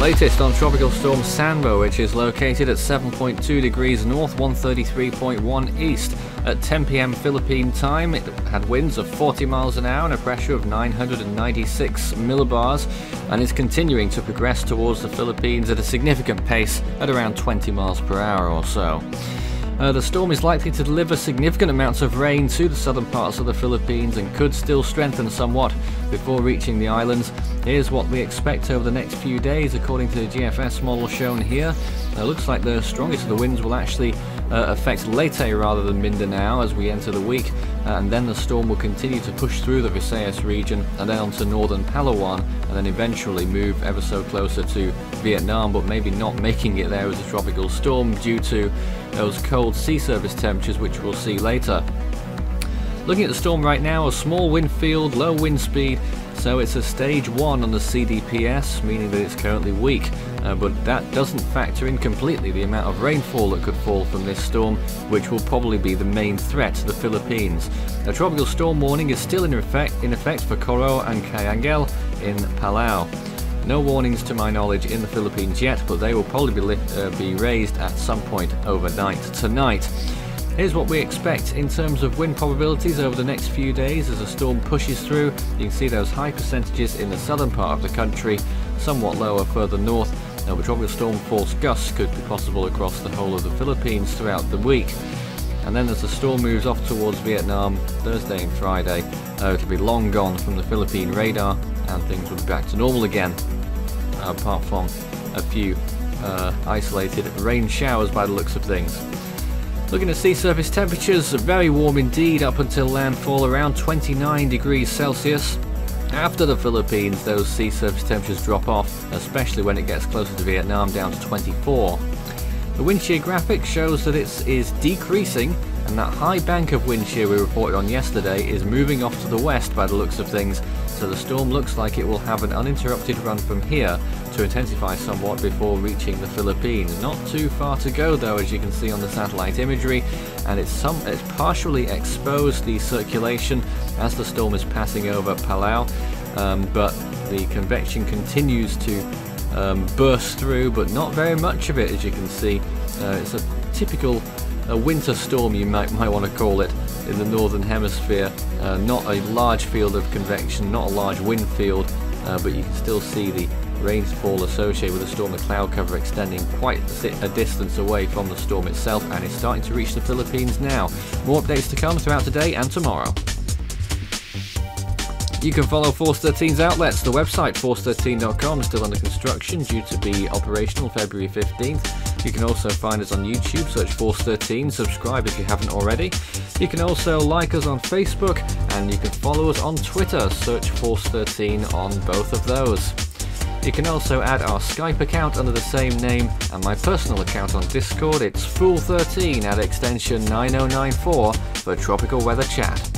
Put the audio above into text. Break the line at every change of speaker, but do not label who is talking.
Latest on Tropical Storm Sanba, which is located at 7.2 degrees north, 133.1 east. At 10 PM Philippine time, it had winds of 40 miles an hour and a pressure of 996 millibars, and is continuing to progress towards the Philippines at a significant pace at around 20 miles per hour or so. The storm is likely to deliver significant amounts of rain to the southern parts of the Philippines and could still strengthen somewhat before reaching the islands. Here's what we expect over the next few days according to the GFS model shown here. It looks like the strongest of the winds will actually affect Leyte rather than Mindanao as we enter the week, and then the storm will continue to push through the Visayas region and then onto northern Palawan, and then eventually move ever so closer to Vietnam, but maybe not making it there as a tropical storm due to those cold sea surface temperatures, which we'll see later. Looking at the storm right now, a small wind field, low wind speed, so it's a stage 1 on the CDPS, meaning that it's currently weak, but that doesn't factor in completely the amount of rainfall that could fall from this storm, which will probably be the main threat to the Philippines. A tropical storm warning is still in effect for Coro and Cayangel in Palau. No warnings to my knowledge in the Philippines yet, but they will probably be raised at some point overnight tonight. Here's what we expect in terms of wind probabilities over the next few days as the storm pushes through. You can see those high percentages in the southern part of the country, somewhat lower further north. But tropical storm force gusts could be possible across the whole of the Philippines throughout the week. And then as the storm moves off towards Vietnam Thursday and Friday, it'll be long gone from the Philippine radar and things will be back to normal again, apart from a few isolated rain showers by the looks of things. Looking at sea surface temperatures, very warm indeed up until landfall, around 29 degrees Celsius. After the Philippines, those sea surface temperatures drop off, especially when it gets closer to Vietnam, down to 24. The wind shear graphic shows that it is decreasing, and that high bank of wind shear we reported on yesterday is moving off to the west by the looks of things, so the storm looks like it will have an uninterrupted run from here to intensify somewhat before reaching the Philippines. Not too far to go though, as you can see on the satellite imagery, and it's partially exposed the circulation as the storm is passing over Palau, but the convection continues to burst through, but not very much of it, as you can see. It's a typical winter storm, you might want to call it, in the northern hemisphere. Not a large field of convection, not a large wind field, but you can still see the rainfall associated with the storm, the cloud cover extending quite a distance away from the storm itself, and it's starting to reach the Philippines now. More updates to come throughout today and tomorrow. You can follow Force 13's outlets. The website force13.com is still under construction, due to be operational February 15th. You can also find us on YouTube, search Force 13, subscribe if you haven't already. You can also like us on Facebook, and you can follow us on Twitter, search Force 13 on both of those. You can also add our Skype account under the same name, and my personal account on Discord. It's Fool13 at extension 9094 for tropical weather chat.